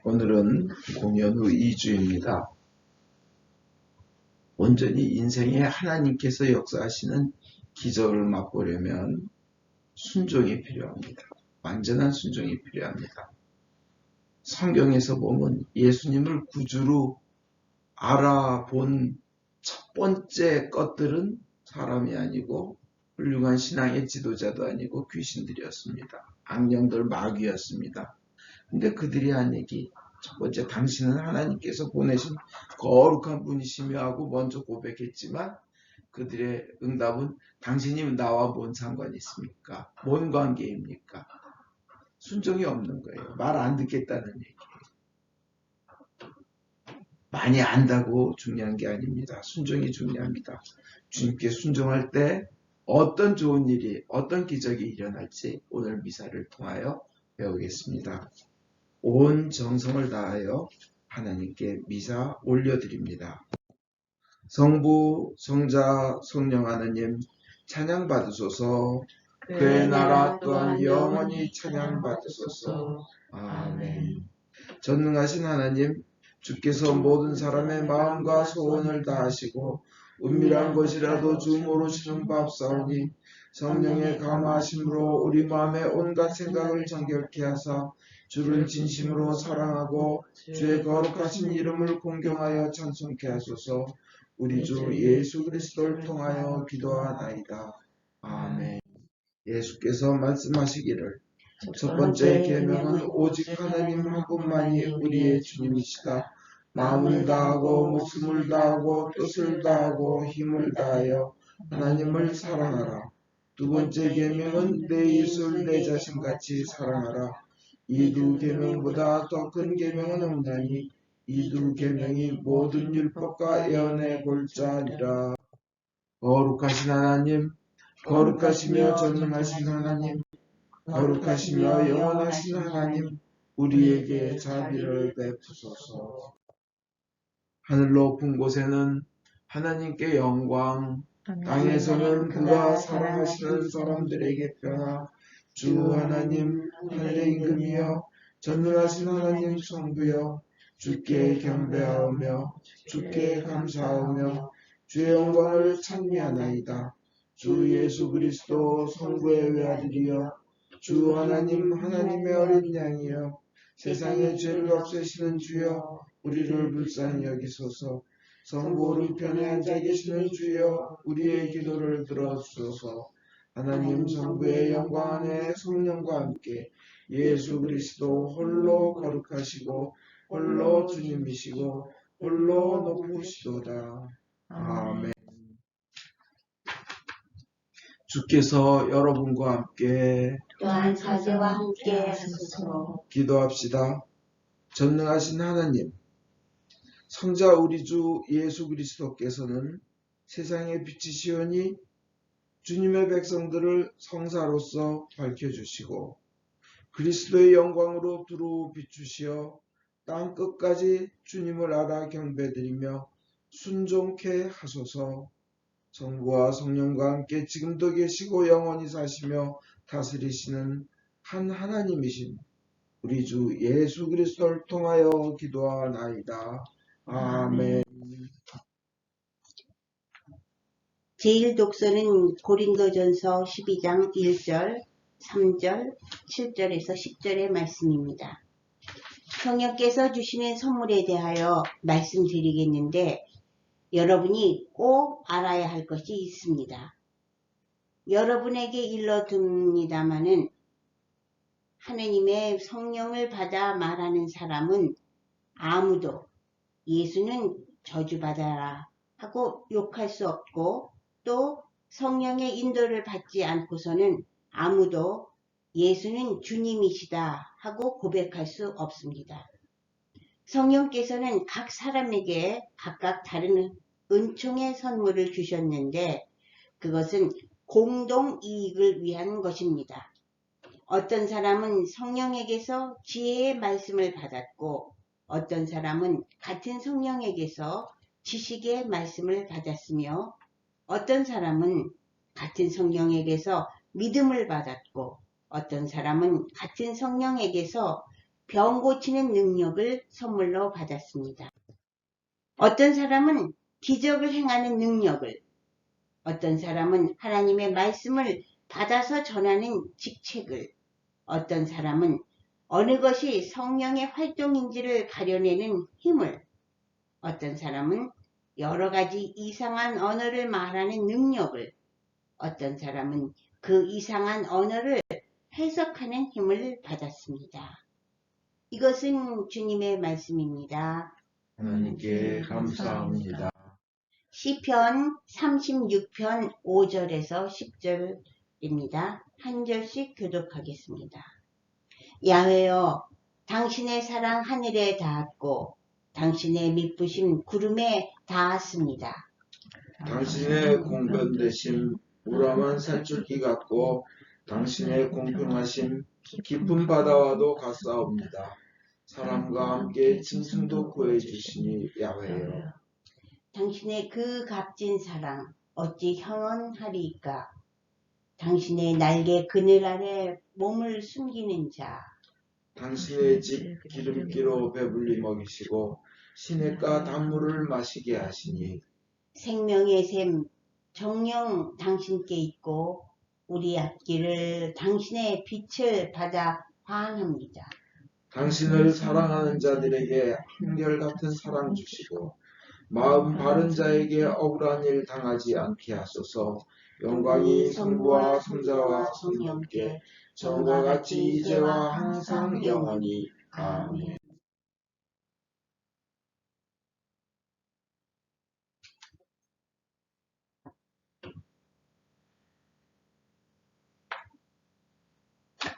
오늘은 공연 후 2주입니다. 온전히 인생에 하나님께서 역사하시는 기적을 맛보려면 순종이 필요합니다. 완전한 순종이 필요합니다. 성경에서 보면 예수님을 구주로 알아본 첫 번째 것들은 사람이 아니고 훌륭한 신앙의 지도자도 아니고 귀신들이었습니다. 악령들 마귀였습니다. 근데 그들이 한 얘기, 첫 번째, 당신은 하나님께서 보내신 거룩한 분이시며 하고 먼저 고백했지만 그들의 응답은 당신이 나와 뭔 상관이 있습니까? 뭔 관계입니까? 순종이 없는 거예요. 말 안 듣겠다는 얘기예요. 많이 안다고 중요한 게 아닙니다. 순종이 중요합니다. 주님께 순종할 때 어떤 좋은 일이, 어떤 기적이 일어날지 오늘 미사를 통하여 배우겠습니다. 온 정성을 다하여 하나님께 미사 올려드립니다. 성부, 성자, 성령 하나님 찬양 받으소서. 그의 나라 또한 영원히 찬양 받으소서. 아멘. 전능하신 하나님, 주께서 모든 사람의 마음과 소원을 다하시고 은밀한 것이라도 주 모르시는 바 없사오니 성령의 감화하심으로 우리 마음의 온갖 생각을 정결케 하사 주를 진심으로 사랑하고 주의 거룩하신 이름을 공경하여 찬송케 하소서. 우리 주 예수 그리스도를 통하여 기도하나이다. 아멘. 예수께서 말씀하시기를 첫 번째 계명은 오직 하나님 한 분만이 우리의 주님이시다. 마음을 다하고 목숨을 다하고 뜻을 다하고 힘을 다하여 하나님을 사랑하라. 두 번째 계명은 내 이웃을 내 자신같이 사랑하라. 이 두 계명보다 더 큰 계명은 없나니 이 두 계명이 모든 율법과 예언의 골자니라. 거룩하신 하나님, 거룩하시며 전능하신 하나님, 거룩하시며 영원하신 하나님, 우리에게 자비를 베푸소서. 하늘 높은 곳에는 하나님께 영광, 땅에서는 그가 사랑하시는 사람들에게 평화. 주 하나님, 하늘의 임금이여, 전능하신 하나님 성부여, 주께 경배하오며 주께 감사하오며 주의 영광을 찬미하나이다. 주 예수 그리스도 성부의 외아들이여, 주 하나님, 하나님의 어린 양이여, 세상의 죄를 없애시는 주여, 우리를 불쌍히 여기소서. 성부 오른편에 앉아 계시는 주여, 우리의 기도를 들어주소서. 하나님 성부의 영광 안에 성령과 함께 예수 그리스도 홀로 거룩하시고 홀로 주님이시고 홀로 높으시도다. 아멘. 주께서 여러분과 함께 또한 사제와 함께 하소서. 기도합시다. 전능하신 하나님, 성자 우리 주 예수 그리스도께서는 세상의 빛이시오니 주님의 백성들을 성사로서 밝혀주시고 그리스도의 영광으로 두루 비추시어 땅 끝까지 주님을 알아 경배드리며 순종케 하소서. 성부와 성령과 함께 지금도 계시고 영원히 사시며 다스리시는 한 하나님이신 우리 주 예수 그리스도를 통하여 기도하나이다. 아멘. 제1독서는 고린도전서 12장 1절, 3절, 7절에서 10절의 말씀입니다. 성령께서 주시는 선물에 대하여 말씀드리겠는데 여러분이 꼭 알아야 할 것이 있습니다. 여러분에게 일러둡니다마는 하느님의 성령을 받아 말하는 사람은 아무도 예수는 저주받아라 하고 욕할 수 없고 또 성령의 인도를 받지 않고서는 아무도 예수는 주님이시다 하고 고백할 수 없습니다. 성령께서는 각 사람에게 각각 다른 은총의 선물을 주셨는데 그것은 공동 이익을 위한 것입니다. 어떤 사람은 성령에게서 지혜의 말씀을 받았고 어떤 사람은 같은 성령에게서 지식의 말씀을 받았으며 어떤 사람은 같은 성령에게서 믿음을 받았고 어떤 사람은 같은 성령에게서 병 고치는 능력을 선물로 받았습니다. 어떤 사람은 기적을 행하는 능력을, 어떤 사람은 하나님의 말씀을 받아서 전하는 직책을, 어떤 사람은 어느 것이 성령의 활동인지를 가려내는 힘을, 어떤 사람은 여러 가지 이상한 언어를 말하는 능력을, 어떤 사람은 그 이상한 언어를 해석하는 힘을 받았습니다. 이것은 주님의 말씀입니다. 하나님께 감사합니다. 시편 36편 5절에서 10절입니다. 한 절씩 교독하겠습니다. 야훼여, 당신의 사랑 하늘에 닿았고 당신의 미쁘심 구름에 닿았습니다. 당신의 공변되심 우람한 산줄기 같고 당신의 공평하심 깊은 바다와도 같사옵니다. 사람과 함께 짐승도 구해주시니 야훼여. 당신의 그 값진 사랑 어찌 형언하리이까. 당신의 날개 그늘 아래 몸을 숨기는 자. 당신의 집 기름기로 배불리 먹이시고 시냇가 단물을 마시게 하시니 생명의 샘 정령 당신께 있고 우리 앞길을 당신의 빛을 받아 환합니다. 당신을 사랑하는 자들에게 한결같은 사랑 주시고 마음 바른 자에게 억울한 일 당하지 않게 하소서. 영광이 성부와 성자와 성령께 전과 같이 이제와 항상 영원히. 아멘.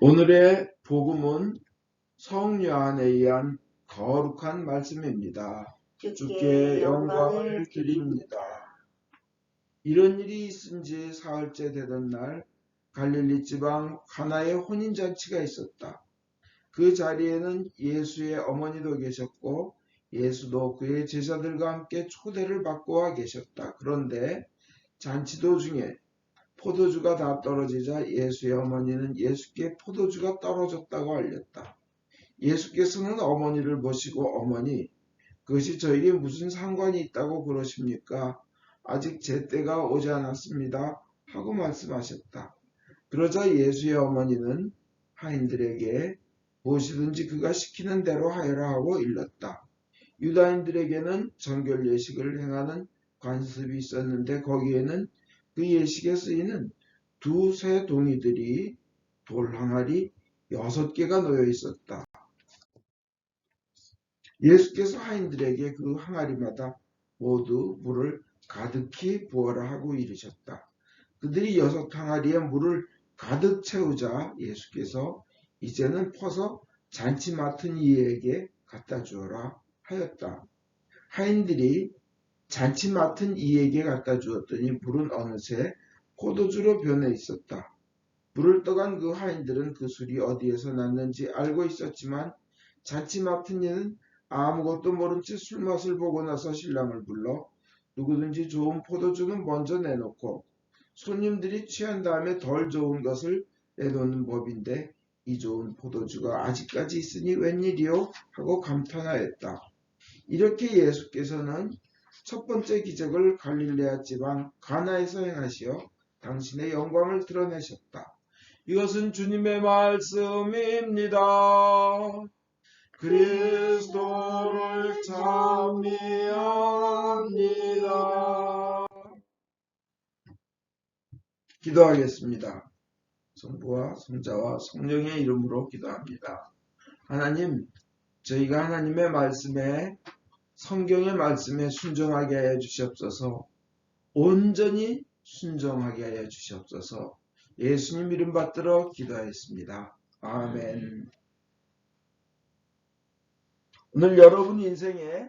오늘의 복음은 성 요한에 의한 거룩한 말씀입니다. 주께 영광을 드립니다. 이런 일이 있은 지 사흘째 되던 날 갈릴리 지방 가나에 혼인잔치가 있었다. 그 자리에는 예수의 어머니도 계셨고 예수도 그의 제자들과 함께 초대를 받고 와 계셨다. 그런데 잔치 도중에 포도주가 다 떨어지자 예수의 어머니는 예수께 포도주가 떨어졌다고 알렸다. 예수께서는 어머니를 보시고 어머니, 그것이 저에게 무슨 상관이 있다고 그러십니까? 아직 제 때가 오지 않았습니다. 하고 말씀하셨다. 그러자 예수의 어머니는 하인들에게 무엇이든지 그가 시키는 대로 하여라 하고 일렀다. 유다인들에게는 정결 예식을 행하는 관습이 있었는데 거기에는 그 예식에 쓰이는 두세 동이들이 돌 항아리 6개가 놓여 있었다. 예수께서 하인들에게 그 항아리마다 모두 물을 가득히 부어라 하고 이르셨다. 그들이 6항아리에 물을 가득 채우자 예수께서 이제는 퍼서 잔치 맡은 이에게 갖다 주어라 하였다. 하인들이 잔치 맡은 이에게 갖다 주었더니 물은 어느새 포도주로 변해 있었다. 물을 떠간 그 하인들은 그 술이 어디에서 났는지 알고 있었지만 잔치 맡은 이는 아무것도 모른 채 술맛을 보고 나서 신랑을 불러 누구든지 좋은 포도주는 먼저 내놓고 손님들이 취한 다음에 덜 좋은 것을 내놓는 법인데 이 좋은 포도주가 아직까지 있으니 웬일이요? 하고 감탄하였다. 이렇게 예수께서는 첫 번째 기적을 갈릴레아 지방 가나에서 행하시어 당신의 영광을 드러내셨다. 이것은 주님의 말씀입니다. 그리스도를 찬미합니다. 기도하겠습니다. 성부와 성자와 성령의 이름으로 기도합니다. 하나님, 저희가 하나님의 말씀에 성경의 말씀에 순종하게 하여 주시옵소서. 온전히 순종하게 하여 주시옵소서. 예수님 이름 받들어 기도하였습니다. 아멘. 오늘 여러분 인생에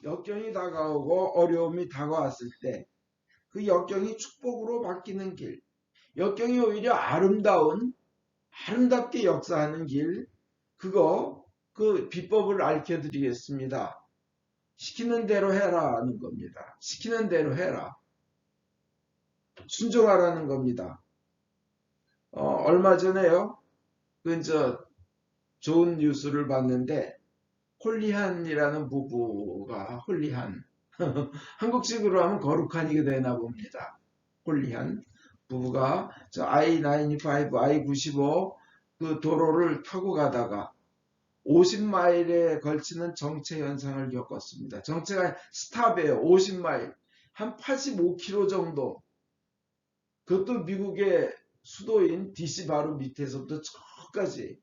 역경이 다가오고 어려움이 다가왔을 때 그 역경이 축복으로 바뀌는 길, 역경이 오히려 아름답게 역사하는 길, 그 비법을 알려드리겠습니다. 시키는 대로 해라 하는 겁니다. 시키는 대로 해라. 순종하라는 겁니다. 얼마 전에요. 좋은 뉴스를 봤는데 홀리한이라는 부부가 홀리한 한국식으로 하면 거룩한이 되나 봅니다. 홀리한 부부가 저 I-95, I-95 그 도로를 타고 가다가 50마일에 걸치는 정체 현상을 겪었습니다. 정체가 스탑이에요. 50마일. 한 85km 정도. 그것도 미국의 수도인 DC 바로 밑에서부터 저까지.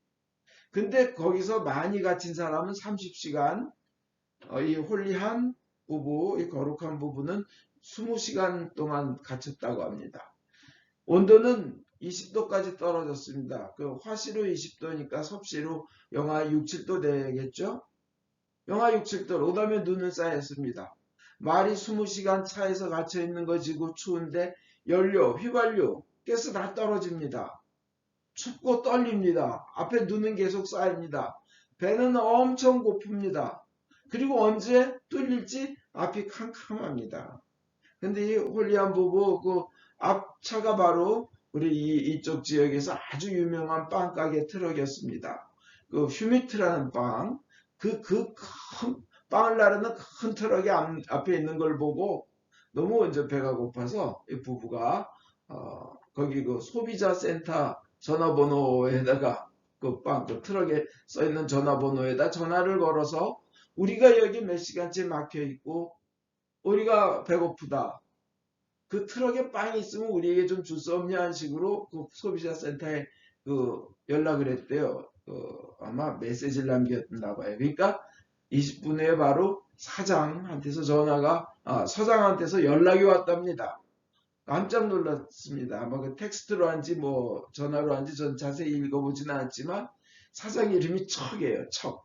근데 거기서 많이 갇힌 사람은 30시간, 이 홀리한 부부, 이 거룩한 부부는 20시간 동안 갇혔다고 합니다. 온도는 20도까지 떨어졌습니다. 그 화씨로 20도니까 섭씨로 영하 6, 7도 되겠죠? 영하 6, 7도. 그다음에 눈은 쌓였습니다. 말이 20시간 차에서 갇혀 있는 거지고 추운데 연료, 휘발유, 가스 다 떨어집니다. 춥고 떨립니다. 앞에 눈은 계속 쌓입니다. 배는 엄청 고픕니다. 그리고 언제 뚫릴지 앞이 캄캄합니다. 근데 이 홀리한 부부 그 앞차가 바로 우리 이쪽 지역에서 아주 유명한 빵가게 트럭이었습니다. 그 휴미트라는 빵, 그 큰 빵을 나르는 큰 트럭이 앞에 있는 걸 보고 너무 이제 배가 고파서 이 부부가 거기 그 소비자 센터 전화번호에다가 그 트럭에 써 있는 전화번호에다 전화를 걸어서 우리가 여기 몇 시간째 막혀 있고 우리가 배고프다. 그 트럭에 빵이 있으면 우리에게 좀 줄 수 없냐 한 식으로 그 소비자 센터에 그 연락을 했대요. 아마 메시지를 남겼나 봐요. 그러니까 20분 후에 바로 사장한테서 서장한테서 연락이 왔답니다. 깜짝 놀랐습니다. 아마 그 텍스트로 한지 뭐 전화로 한지 전 자세히 읽어보지는 않았지만 사장 이름이 척이에요. 척.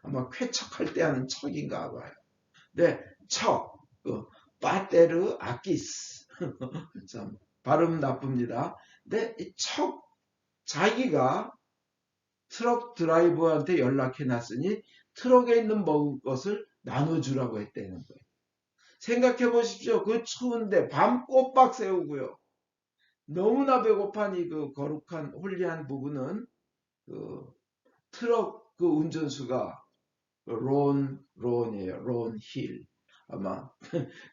아마 쾌척할 때 하는 척인가 봐요. 네, 척. 빠테르 아키스. 참 발음 나쁩니다. 근데 이 척 자기가 트럭 드라이버한테 연락해 놨으니 트럭에 있는 먹을 것을 나눠주라고 했다는 거예요. 생각해 보십시오. 그 추운데 밤 꼬박 새우고요. 너무나 배고파니 그 거룩한 홀리한 부부는 그 트럭 그 운전수가 론이에요. 론 힐. 아마.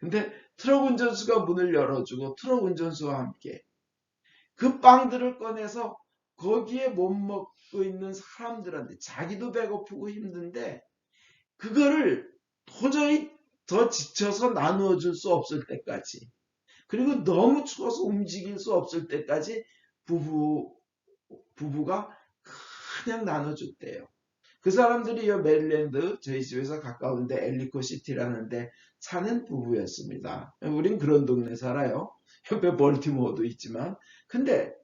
근데 트럭 운전수가 문을 열어주고 트럭 운전수와 함께 그 빵들을 꺼내서 거기에 못 먹고 있는 사람들한테 자기도 배고프고 힘든데 그거를 도저히 더 지쳐서 나누어 줄 수 없을 때까지 그리고 너무 추워서 움직일 수 없을 때까지 부부가 그냥 나눠줬대요. 그 사람들이 이 메릴랜드 저희 집에서 가까운데 엘리코 시티라는 데 사는 부부였습니다. 우린 그런 동네 살아요. 옆에 벌티모어도 있지만. 근데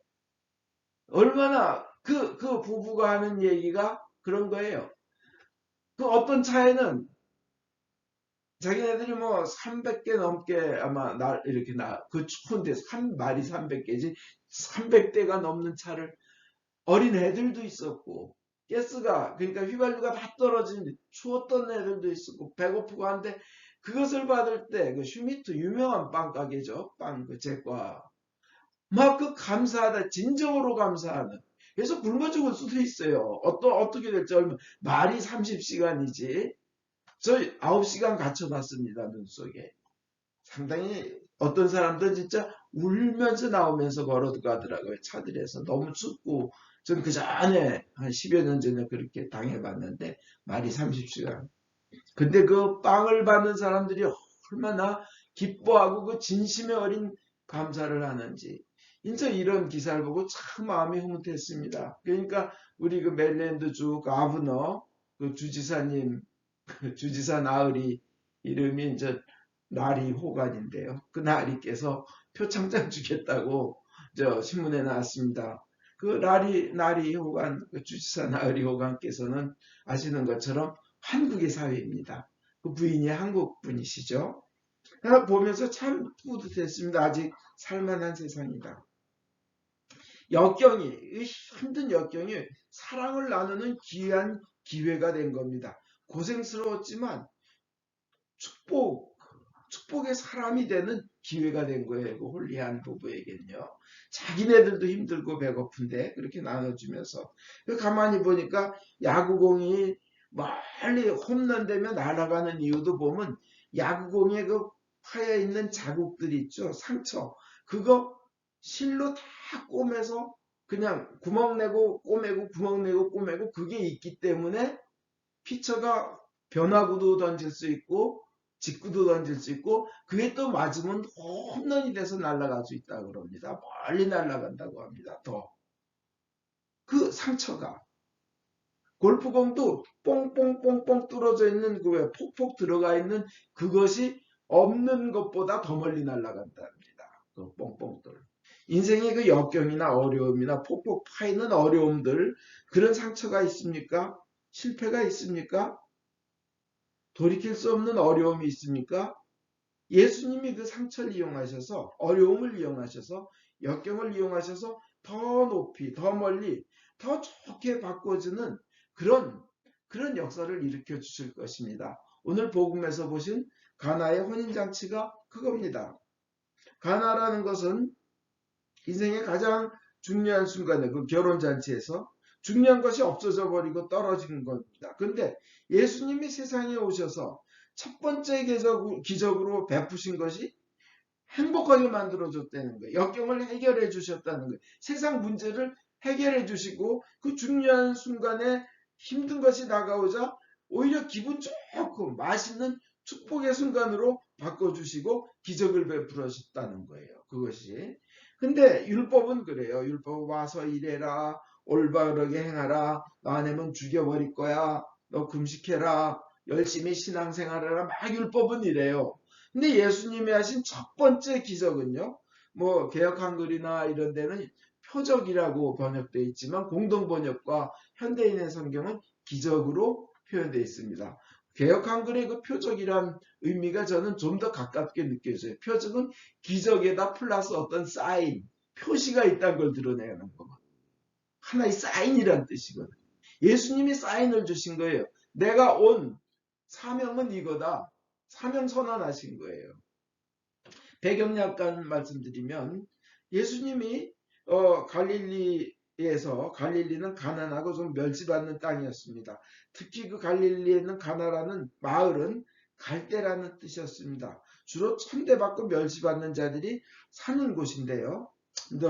얼마나 그 부부가 하는 얘기가 그런 거예요. 그 어떤 차에는 자기네들이 뭐 300개 넘게 아마 그 추운데 말이 300개지 300대가 넘는 차를 어린 애들도 있었고 가스가 그러니까 휘발유가 다 떨어진 추웠던 애들도 있었고 배고프고 한데 그것을 받을 때 그 슈미트 유명한 빵 가게죠. 빵 그 제과 막 그 감사하다 진정으로 감사하는 그래서 굶어 죽을 수도 있어요. 어떻게 될지 말이 30시간이지 저희 9시간 갇혀놨습니다. 눈 속에. 상당히 어떤 사람들은 진짜 울면서 나오면서 걸어가더라고요. 차들에서. 너무 춥고 전 그 전에 한 10여 년 전에 그렇게 당해봤는데 말이 30시간. 근데 그 빵을 받는 사람들이 얼마나 기뻐하고 그 진심에 어린 감사를 하는지. 진짜 이런 기사를 보고 참 마음이 흐뭇했습니다. 그러니까 우리 그 메릴랜드 주 가브너 그 주지사님 주지사 나으리 이름이 이제 나리 호간인데요. 그 나리께서 표창장 주겠다고 저 신문에 나왔습니다. 그 나리 호간 그 주지사 나으리 호간께서는 아시는 것처럼 한국의 사회입니다. 그 부인이 한국 분이시죠. 보면서 참 뿌듯했습니다. 아직 살만한 세상이다. 힘든 역경이 사랑을 나누는 귀한 기회가 된 겁니다. 고생스러웠지만 축복, 축복의 사람이 되는 기회가 된 거예요. 그 홀리한 부부에겐요. 자기네들도 힘들고 배고픈데 그렇게 나눠주면서 가만히 보니까 야구공이 멀리 홈런 되면 날아가는 이유도 보면 야구공에 그 파여 있는 자국들 있죠. 상처. 그거 실로 다 꼬매서 그냥 구멍 내고 꼬매고 구멍 내고 꼬매고 그게 있기 때문에 피처가 변화구도 던질 수 있고 직구도 던질 수 있고 그게 또 맞으면 홈런이 돼서 날아갈 수 있다고 그럽니다. 멀리 날아간다고 합니다. 더. 그 상처가 골프공도 뽕뽕뽕뽕 뚫어져 있는 그 왜 폭폭 들어가 있는 그것이 없는 것보다 더 멀리 날아간답니다. 그 뽕뽕들. 인생의 그 역경이나 어려움이나 폭폭 파이는 어려움들 그런 상처가 있습니까? 실패가 있습니까? 돌이킬 수 없는 어려움이 있습니까? 예수님이 그 상처를 이용하셔서 어려움을 이용하셔서 역경을 이용하셔서 더 높이 더 멀리 더 좋게 바꿔주는 그런 역사를 일으켜 주실 것입니다. 오늘 복음에서 보신 가나의 혼인잔치가 그겁니다. 가나라는 것은 인생의 가장 중요한 순간에 그 결혼잔치에서 중요한 것이 없어져 버리고 떨어지는 겁니다. 그런데 예수님이 세상에 오셔서 첫 번째 기적으로 베푸신 것이 행복하게 만들어줬다는 거예요. 역경을 해결해 주셨다는 거예요. 세상 문제를 해결해 주시고 그 중요한 순간에 힘든 것이 다가오자 오히려 기분 좋고 맛있는 축복의 순간으로 바꿔주시고 기적을 베풀으셨다는 거예요. 그것이. 근데 율법은 그래요. 율법 와서 이래라. 올바르게 행하라. 너 안 하면 죽여버릴 거야. 너 금식해라. 열심히 신앙생활하라. 막 율법은 이래요. 근데 예수님이 하신 첫 번째 기적은요. 뭐 개역 한글이나 이런 데는 표적이라고 번역되어 있지만 공동 번역과 현대인의 성경은 기적으로 표현되어 있습니다. 개역 한글의 그 표적이란 의미가 저는 좀 더 가깝게 느껴져요. 표적은 기적에다 플러스 어떤 사인, 표시가 있다는 걸 드러내는 거거든요. 하나의 사인이란 뜻이거든요. 예수님이 사인을 주신 거예요. 내가 온 사명은 이거다. 사명 선언하신 거예요. 배경 약간 말씀드리면 예수님이 갈릴리에서 갈릴리는 가난하고 좀 멸시받는 땅이었습니다. 특히 그 갈릴리에 있는 가나라는 마을은 갈대라는 뜻이었습니다. 주로 천대받고 멸시받는 자들이 사는 곳인데요.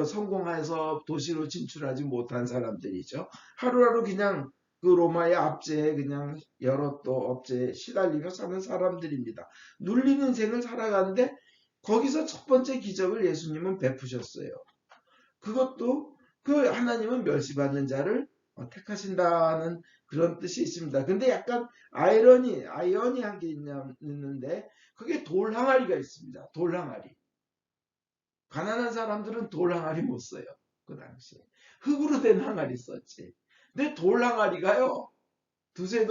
성공해서 도시로 진출하지 못한 사람들이죠. 하루하루 그냥 그 로마의 압제에 그냥 여러 또 업체에 시달리며 사는 사람들입니다. 눌리는 생을 살아가는데 거기서 첫 번째 기적을 예수님은 베푸셨어요. 그것도 그 하나님은 멸시받는 자를 택하신다는 그런 뜻이 있습니다. 근데 약간 아이러니한 게 있는데 그게 돌 항아리가 있습니다. 돌 항아리. 가난한 사람들은 돌 항아리 못 써요. 그 당시에. 흙으로 된 항아리 썼지. 근데 돌 항아리가요. 두세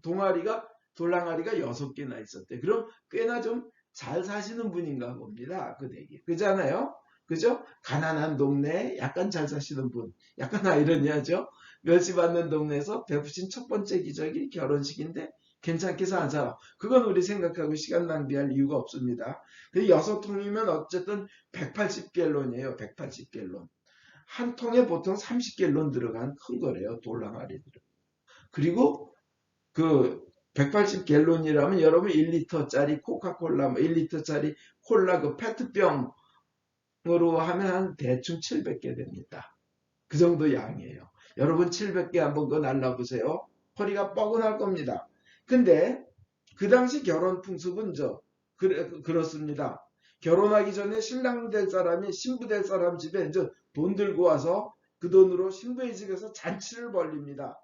동아리가 돌 항아리가 6개나 있었대. 그럼 꽤나 좀 잘 사시는 분인가 봅니다. 그 댁이. 그잖아요. 그죠? 가난한 동네에 약간 잘 사시는 분. 약간 아이러니하죠? 멸시받는 동네에서 베푸신 첫 번째 기적이 결혼식인데 괜찮게 산 사람. 그건 우리 생각하고 시간 낭비할 이유가 없습니다. 6통이면 어쨌든 180갤론이에요. 180갤론. 한 통에 보통 30갤론 들어간 큰 거래요. 돌 항아리들은. 그리고 그 180갤론이라면 여러분 1리터짜리 코카콜라, 1리터짜리 콜라 그 페트병으로 하면 한 대충 700개 됩니다. 그 정도 양이에요. 여러분 700개 한번 그거 날라보세요. 허리가 뻐근할 겁니다. 근데 그 당시 결혼 풍습은 그렇습니다. 결혼하기 전에 신랑 될 사람이 신부 될 사람 집에 이제 돈 들고 와서 그 돈으로 신부의 집에서 잔치를 벌립니다.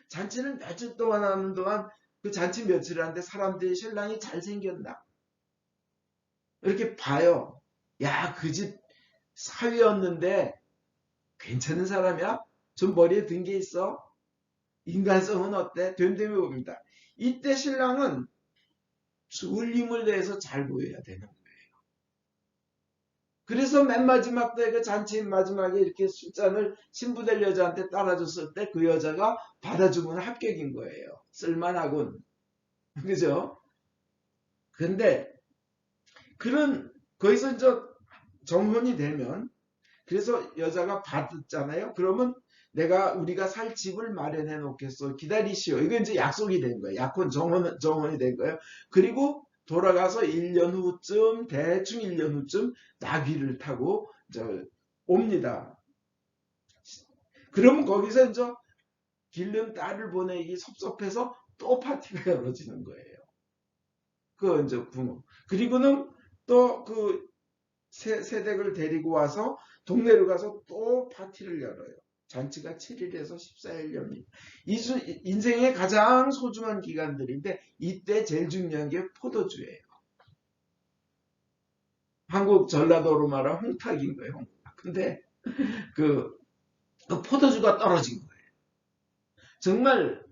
잔치를 며칠 동안 하는 동안 그 잔치 며칠 하는데 사람들이 신랑이 잘생겼나 이렇게 봐요. 야, 그 집 사위였는데 괜찮은 사람이야? 좀 머리에 든 게 있어? 인간성은 어때? 됨됨이 봅니다. 이때 신랑은 울림을 내서 잘 보여야 되는 거예요. 그래서 맨 마지막 때 그 잔치 마지막에 이렇게 술잔을 신부 될 여자한테 따라줬을 때 그 여자가 받아주면 합격인 거예요. 쓸만하군. 그죠? 근데 그런 거기서 이제 정혼이 되면 그래서 여자가 받았잖아요. 그러면 우리가 살 집을 마련해 놓겠어. 기다리시오. 이거 이제 약속이 된 거예요. 약혼 정혼이 된 거예요. 그리고 돌아가서 1년 후쯤 대충 1년 후쯤 나귀를 타고 옵니다. 그러면 거기서 이제 길른 딸을 보내기 섭섭해서 또 파티가 열어지는 거예요. 그 이제 부모. 그리고는 또 그 세댁을 데리고 와서 동네로 가서 또 파티를 열어요. 잔치가 7일에서 14일 엽니다. 인생의 가장 소중한 기간들인데 이때 제일 중요한 게 포도주예요. 한국 전라도로 말하면 홍탁인 거예요. 홍탁. 근데 그 포도주가 떨어진 거예요. 정말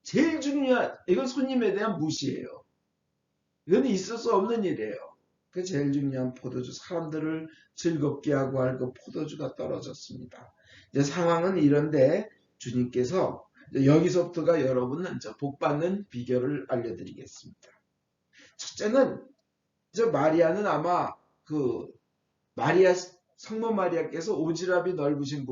제일 중요한 이건 손님에 대한 무시예요. 이건 있을 수 없는 일이에요. 그 제일 중요한 포도주, 사람들을 즐겁게 하고 할 그 포도주가 떨어졌습니다. 이제 상황은 이런데 주님께서 여기서부터가 여러분은 복 받는 비결을 알려드리겠습니다. 첫째는 마리아는 아마 마리아 성모 마리아께서 오지랖이 넓으신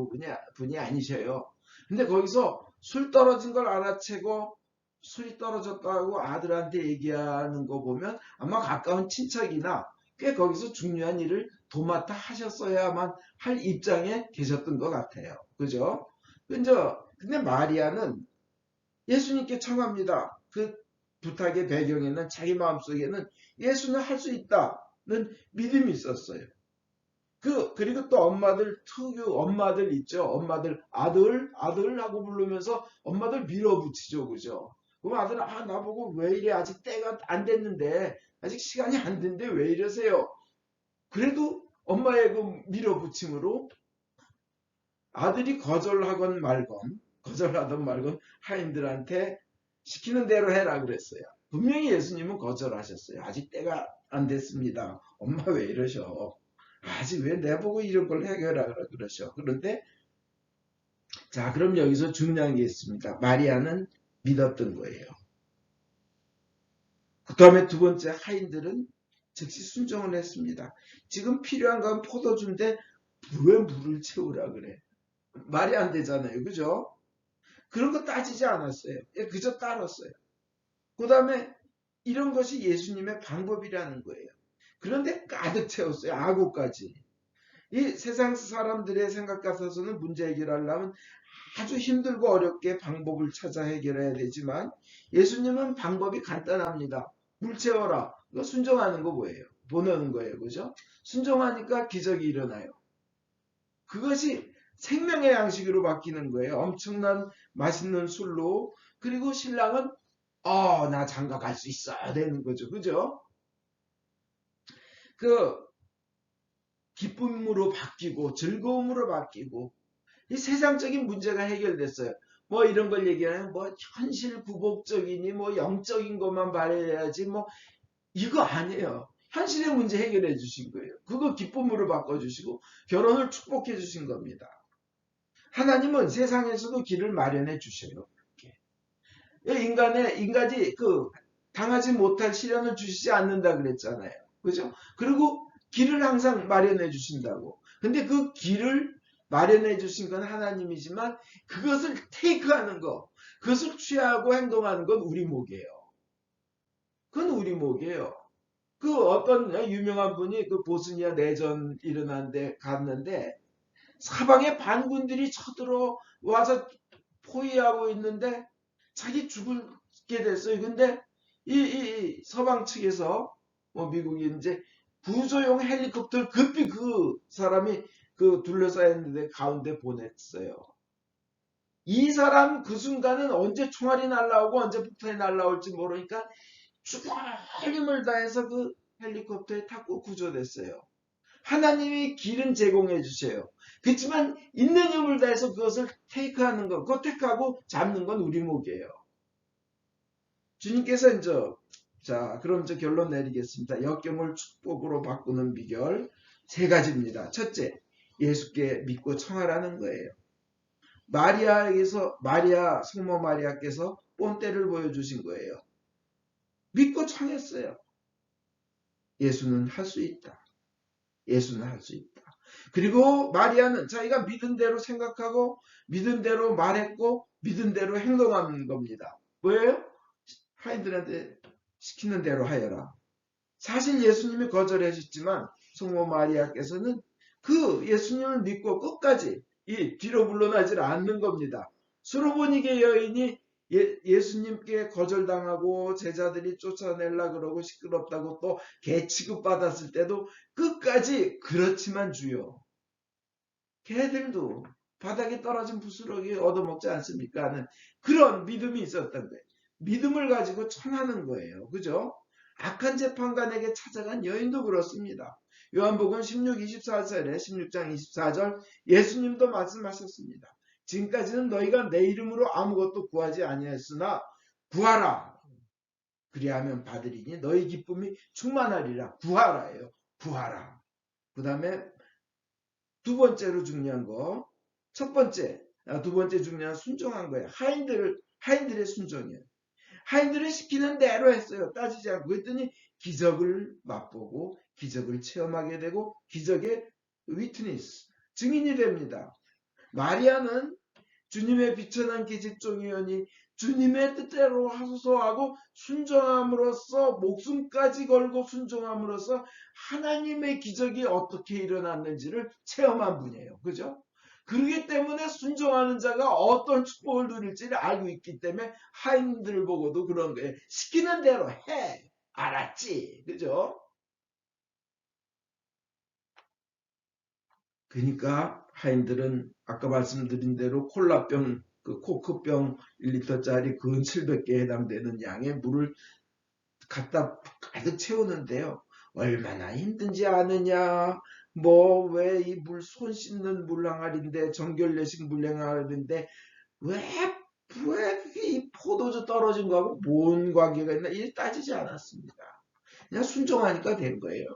분이 아니셔요. 근데 거기서 술 떨어진 걸 알아채고 술이 떨어졌다고 아들한테 얘기하는 거 보면 아마 가까운 친척이나 꽤 거기서 중요한 일을 도맡아 하셨어야만 할 입장에 계셨던 것 같아요. 그죠? 근데 마리아는 예수님께 청합니다. 그 부탁의 배경에는 자기 마음속에는 예수는 할 수 있다는 믿음이 있었어요. 그리고 또 엄마들 있죠. 엄마들, 아들 하고 부르면서 엄마들 밀어붙이죠. 그죠? 그럼 아들은, 나보고 왜 이래? 아직 때가 안 됐는데, 아직 시간이 안 됐는데 왜 이러세요? 그래도 엄마의 그 밀어붙임으로 아들이 거절하건 말건 하인들한테 시키는 대로 해라 그랬어요. 분명히 예수님은 거절하셨어요. 아직 때가 안 됐습니다. 엄마 왜 이러셔? 아직 왜 내보고 이런 걸 해결하라 그러셔. 그런데 자, 그럼 여기서 중요한 게 있습니다. 마리아는 믿었던 거예요. 그 다음에 두 번째 하인들은 즉시 순종을 했습니다. 지금 필요한 건 포도주인데 왜 물을 채우라 그래? 말이 안 되잖아요. 그죠? 그런 거 따지지 않았어요. 그저 따랐어요. 그 다음에 이런 것이 예수님의 방법이라는 거예요. 그런데 가득 채웠어요. 아구까지. 이 세상 사람들의 생각 같아서는 문제 해결하려면 아주 힘들고 어렵게 방법을 찾아 해결해야 되지만 예수님은 방법이 간단합니다. 물 채워라. 이거 순종하는 거 뭐예요? 보내는 거예요. 그죠? 순종하니까 기적이 일어나요. 그것이 생명의 양식으로 바뀌는 거예요. 엄청난 맛있는 술로. 그리고 신랑은 나 장가 갈 수 있어야 되는 거죠. 그죠? 그 기쁨으로 바뀌고 즐거움으로 바뀌고 이 세상적인 문제가 해결됐어요. 뭐 이런 걸 얘기하면 뭐 현실 굴복적이니 뭐 영적인 것만 바라야지 뭐 이거 아니에요. 현실의 문제 해결해 주신 거예요. 그거 기쁨으로 바꿔주시고 결혼을 축복해 주신 겁니다. 하나님은 세상에서도 길을 마련해 주셔요. 인간이 당하지 못할 시련을 주시지 않는다 그랬잖아요. 그죠? 그리고 길을 항상 마련해 주신다고. 근데 그 길을 마련해 주신 건 하나님이지만 그것을 테이크하는 거, 그것을 취하고 행동하는 건 우리 몫이에요. 그건 우리 몫이에요. 어떤 유명한 분이 보스니아 내전 일어난 데 갔는데 사방에 반군들이 쳐들어와서 포위하고 있는데 자기 죽게 됐어요. 근데 이 서방 측에서 뭐 미국이 이제 구조용 헬리콥터를 급히 그 사람이 둘러싸여 있는데 가운데 보냈어요. 이 사람 그 순간은 언제 총알이 날라오고 언제 폭탄이 날라올지 모르니까 죽을 힘을 다해서 그 헬리콥터에 탔고 구조됐어요. 하나님이 길은 제공해 주세요. 그렇지만 있는 힘을 다해서 그것을 테이크하는 것, 그거 택하고 잡는 건 우리 몫이에요. 주님께서 그럼 결론 내리겠습니다. 역경을 축복으로 바꾸는 비결 세 가지입니다. 첫째, 예수께 믿고 청하라는 거예요. 성모 마리아께서 본때를 보여주신 거예요. 믿고 청했어요. 예수는 할 수 있다. 예수는 할 수 있다. 그리고 마리아는 자기가 믿은 대로 생각하고 믿은 대로 말했고 믿은 대로 행동하는 겁니다. 뭐예요? 하인들한테 시키는 대로 하여라. 사실 예수님이 거절하셨지만 성모 마리아께서는 그 예수님을 믿고 끝까지 이 뒤로 물러나질 않는 겁니다. 수로보니게 여인이 예수님께 거절당하고 제자들이 쫓아내려 그러고 시끄럽다고 또 개 취급받았을 때도 끝까지 그렇지만 주여, 개들도 바닥에 떨어진 부스러기 얻어먹지 않습니까 하는 그런 믿음이 있었던 거예요. 믿음을 가지고 청하는 거예요. 그죠? 악한 재판관에게 찾아간 여인도 그렇습니다. 요한복음 16, 24절에 16장 24절 예수님도 말씀하셨습니다. 지금까지는 너희가 내 이름으로 아무것도 구하지 아니하였으나 구하라. 그리하면 받으리니 너희 기쁨이 충만하리라. 구하라예요. 구하라. 그 다음에 두 번째로 중요한 거, 두 번째 중요한 순종한 거예요. 하인들의 순종이에요. 하인들을 시키는 대로 했어요. 따지지 않고. 그랬더니 기적을 맛보고 기적을 체험하게 되고 기적의 위트니스, 증인이 됩니다. 마리아는 주님의 비천한 기집종이오니 주님의 뜻대로 하소서하고 순종함으로써 목숨까지 걸고 순종함으로써 하나님의 기적이 어떻게 일어났는지를 체험한 분이에요. 그죠? 그렇기 때문에 순종하는 자가 어떤 축복을 누릴지를 알고 있기 때문에 하인들 보고도 그런 거예요. 시키는 대로 해. 알았지? 그죠? 그러니까 하인들은 아까 말씀드린 대로 콜라병, 그 코크병 1리터짜리 근 700개에 해당되는 양의 물을 갖다 가득 채우는데요. 얼마나 힘든지 아느냐. 뭐 왜 이 물 손 씻는 물항아리인데 정결례식 물항아리인데 왜 이 포도주 떨어진 거하고 뭔 관계가 있나 이 따지지 않았습니다. 그냥 순종하니까 된 거예요.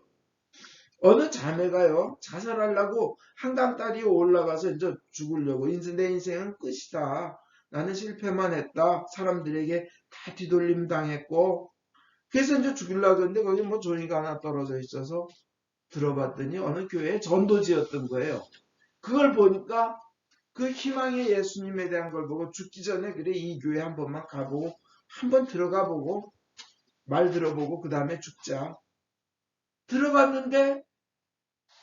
어느 자매가요, 자살하려고 한강다리에 올라가서 이제 죽으려고, 내 인생은 끝이다. 나는 실패만 했다. 사람들에게 다 뒤돌림 당했고, 그래서 이제 죽으려고 했는데, 거기 뭐 종이가 하나 떨어져 있어서 들어봤더니 어느 교회에 전도지였던 거예요. 그걸 보니까 그 희망의 예수님에 대한 걸 보고 죽기 전에 그래, 이 교회 한 번만 가보고, 한 번 들어가 보고, 말 들어보고, 그 다음에 죽자. 들어갔는데,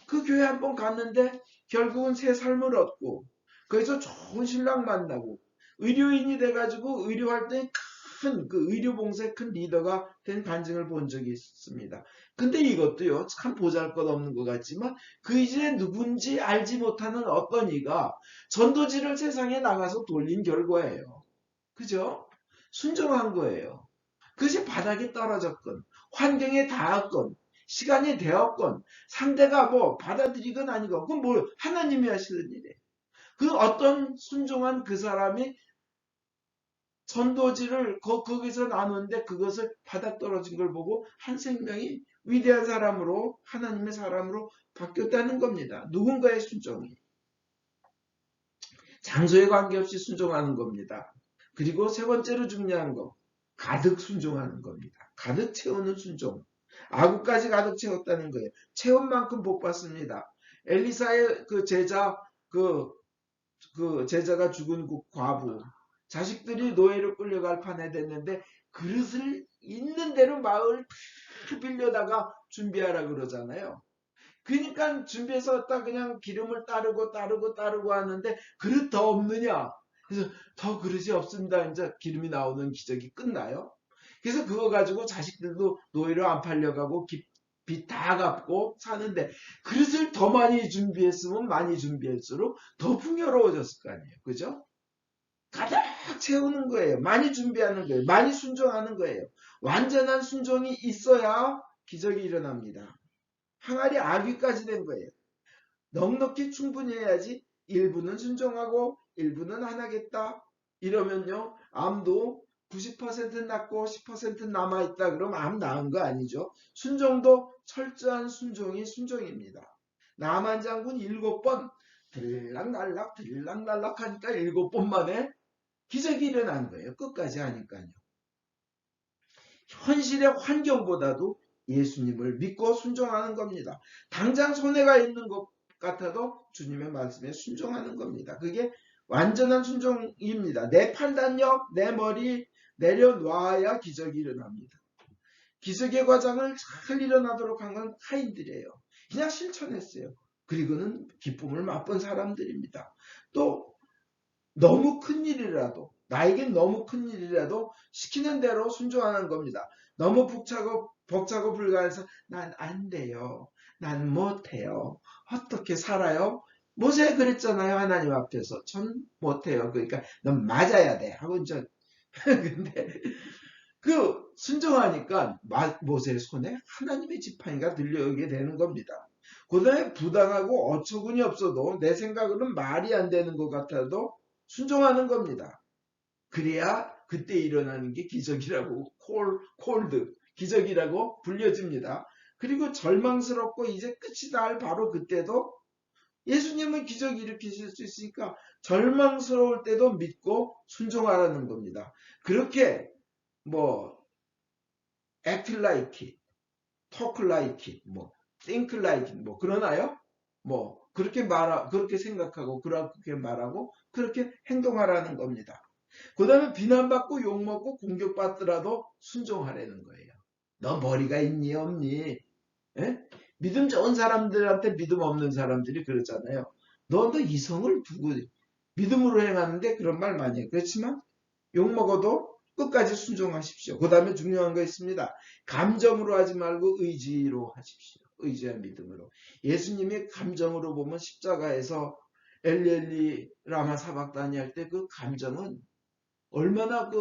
그 교회 한 번 갔는데 결국은 새 삶을 얻고 거기서 좋은 신랑 만나고 의료인이 돼가지고 의료 활동에 큰 그 의료 봉사의 큰 리더가 된 간증을 본 적이 있습니다. 근데 이것도요, 참 보잘것없는 것 같지만 그 이전에 누군지 알지 못하는 어떤 이가 전도지를 세상에 나가서 돌린 결과예요. 그죠? 순종한 거예요. 그것이 바닥에 떨어졌건 환경에 닿았건 시간이 되었건 상대가 뭐 받아들이건 아니건 그건 뭐 하나님이 하시는 일이에요. 그 어떤 순종한 그 사람이 전도지를 거기서 나누는데 그것을 바닥 떨어진 걸 보고 한 생명이 위대한 사람으로 하나님의 사람으로 바뀌었다는 겁니다. 누군가의 순종이. 장소에 관계없이 순종하는 겁니다. 그리고 세 번째로 중요한 거, 가득 순종하는 겁니다. 가득 채우는 순종. 아구까지 가득 채웠다는 거예요. 채운 만큼 복 받습니다. 엘리사의 그 제자, 그 제자가 죽은 그 과부, 자식들이 노예로 끌려갈 판에 됐는데 그릇을 있는 대로 마을 다 빌려다가 준비하라 그러잖아요. 그러니까 준비해서 딱 그냥 기름을 따르고 하는데 그릇 더 없느냐? 그래서 더 그릇이 없습니다. 이제 기름이 나오는 기적이 끝나요. 그래서 그거 가지고 자식들도 노예로 안 팔려가고 빚 다 갚고 사는데 그릇을 더 많이 준비했으면 많이 준비할수록 더 풍요로워졌을 거 아니에요. 그죠? 가득 채우는 거예요. 많이 준비하는 거예요. 많이 순종하는 거예요. 완전한 순종이 있어야 기적이 일어납니다. 항아리 아귀까지 된 거예요. 넉넉히 충분히 해야지 일부는 순종하고 일부는 안 하겠다. 이러면요. 암도 90% 낫고 10% 남아있다. 그럼 암 나은 거 아니죠. 순종도 철저한 순종이 순종입니다. 남한 장군 7번 들락날락 하니까 7번 만에 기적이 일어난 거예요. 끝까지 하니까요. 현실의 환경보다도 예수님을 믿고 순종하는 겁니다. 당장 손해가 있는 것 같아도 주님의 말씀에 순종하는 겁니다. 그게 완전한 순종입니다. 내 판단력, 내 머리 내려놔야 기적이 일어납니다. 기적의 과정을 잘 일어나도록 한 건 하인들이에요. 그냥 실천했어요. 그리고는 기쁨을 맛본 사람들입니다. 또 너무 큰 일이라도, 나에겐 너무 큰 일이라도 시키는 대로 순종하는 겁니다. 너무 벅차고 불가해서 난 안 돼요. 난 못해요. 어떻게 살아요? 모세 그랬잖아요. 하나님 앞에서. 전 못해요. 그러니까 넌 맞아야 돼. 하고 근데 순종하니까 모세의 손에 하나님의 지팡이가 들려오게 되는 겁니다. 그 다음에 부당하고 어처구니 없어도 내 생각으로는 말이 안 되는 것 같아도 순종하는 겁니다. 그래야 그때 일어나는 게 기적이라고 콜드 기적이라고 불려집니다. 그리고 절망스럽고 이제 끝이다 할 바로 그때도 예수님은 기적 일으키실 수 있으니까 절망스러울 때도 믿고 순종하라는 겁니다. 그렇게 act like it, talk like it, think like it, 그러나요? 그렇게 생각하고, 그렇게 말하고, 그렇게 행동하라는 겁니다. 그 다음에 비난받고 욕먹고 공격받더라도 순종하라는 거예요. 너 머리가 있니, 없니? 에? 믿음 좋은 사람들한테 믿음 없는 사람들이 그러잖아요. 너 이성을 두고 믿음으로 행하는데 그런 말 많이 해요. 그렇지만 욕먹어도 끝까지 순종하십시오. 그 다음에 중요한 거 있습니다. 감정으로 하지 말고 의지로 하십시오. 의지와 믿음으로. 예수님이 감정으로 보면 십자가에서 엘리 라마 사박다니 할 때 그 감정은 얼마나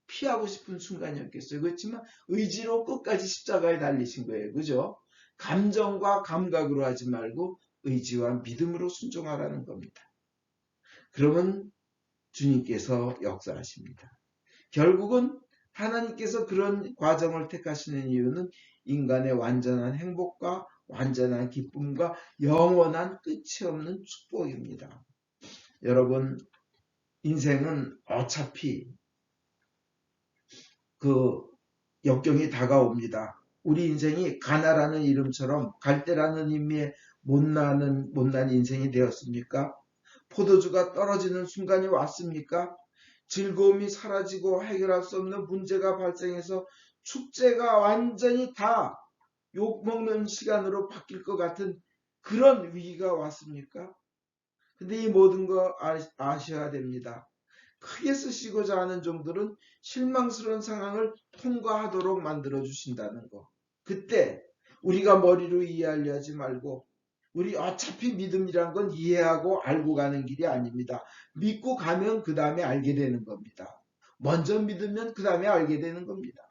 피하고 싶은 순간이었겠어요. 그렇지만 의지로 끝까지 십자가에 달리신 거예요. 그죠? 감정과 감각으로 하지 말고 의지와 믿음으로 순종하라는 겁니다. 그러면 주님께서 역사하십니다. 결국은 하나님께서 그런 과정을 택하시는 이유는 인간의 완전한 행복과 완전한 기쁨과 영원한 끝이 없는 축복입니다. 여러분, 인생은 어차피 역경이 다가옵니다. 우리 인생이 가나라는 이름처럼 갈대라는 의미의 못난 인생이 되었습니까? 포도주가 떨어지는 순간이 왔습니까? 즐거움이 사라지고 해결할 수 없는 문제가 발생해서 축제가 완전히 다 욕먹는 시간으로 바뀔 것 같은 그런 위기가 왔습니까? 근데 이 모든 거 아셔야 됩니다. 크게 쓰시고자 하는 종들은 실망스러운 상황을 통과하도록 만들어 주신다는 거. 그때 우리가 머리로 이해하려 하지 말고 우리 어차피 믿음이란 건 이해하고 알고 가는 길이 아닙니다. 믿고 가면 그 다음에 알게 되는 겁니다. 먼저 믿으면 그 다음에 알게 되는 겁니다.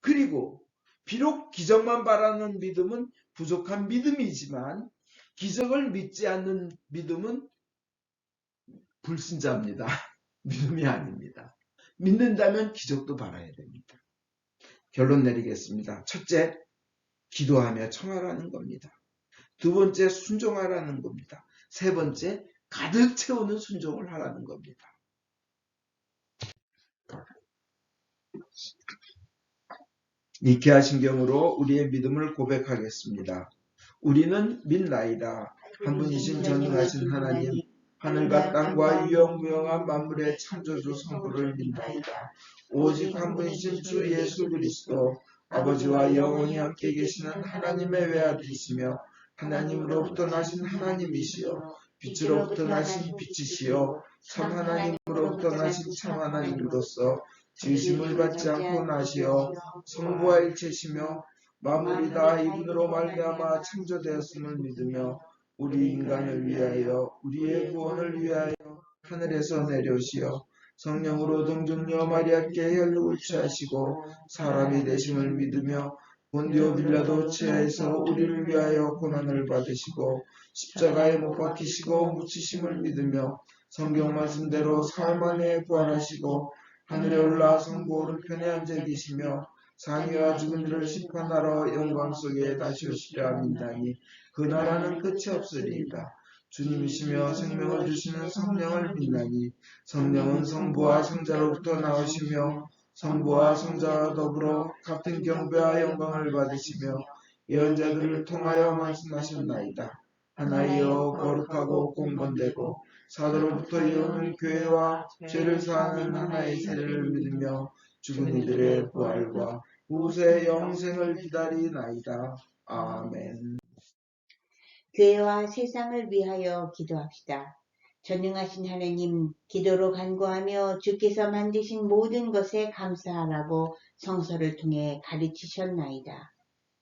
그리고 비록 기적만 바라는 믿음은 부족한 믿음이지만 기적을 믿지 않는 믿음은 불신자입니다. 믿음이 아닙니다. 믿는다면 기적도 바라야 됩니다. 결론 내리겠습니다. 첫째, 기도하며 청하라는 겁니다. 두 번째, 순종하라는 겁니다. 세 번째, 가득 채우는 순종을 하라는 겁니다. 니케아 신경으로 우리의 믿음을 고백하겠습니다. 우리는 믿나이다. 한 분이신 전능하신 하나님, 하늘과 땅과 유영무영한 만물의 창조주 성부를 믿나이다. 오직 한 분이신 주 예수 그리스도, 아버지와 영원히 함께 계시는 하나님의 외아들이시며 하나님으로부터 나신 하나님이시여, 빛으로부터 나신 빛이시여, 참 하나님으로부터 나신 참 하나님으로서 지으심을 받지 않고 나시어 성부와 일체시며 만물이 다 이분으로 말미암아 창조되었음을 믿으며 우리 인간을 위하여 우리의 구원을 위하여 하늘에서 내려오시어 성령으로 동정녀 마리아께 혈육을 취하시고 사람이 되심을 믿으며 본디오 빌라도 치하에서 우리를 위하여 고난을 받으시고 십자가에 못 박히시고 묻히심을 믿으며 성경 말씀대로 사흘 만에 부활하시고 하늘에 올라 성부 오른편에 앉아 계시며 상위와 죽은 이를 심판하러 영광 속에 다시 오시리라 믿나니 그 나라는 끝이 없으리이다. 주님이시며 생명을 주시는 성령을 믿나니 성령은 성부와 성자로부터 나오시며 성부와 성자와 더불어 같은 경배와 영광을 받으시며 예언자들을 통하여 말씀하셨나이다. 하나이여 거룩하고 공건되고 사도로부터 이어오는 교회와 죄를 사하는 하나의 세례를 믿으며 죽은 이들의 부활과 후세 영생을 기다리나이다. 아멘. 교회와 세상을 위하여 기도합시다. 전능하신 하나님, 기도로 간구하며 주께서 만드신 모든 것에 감사하라고 성서를 통해 가르치셨나이다.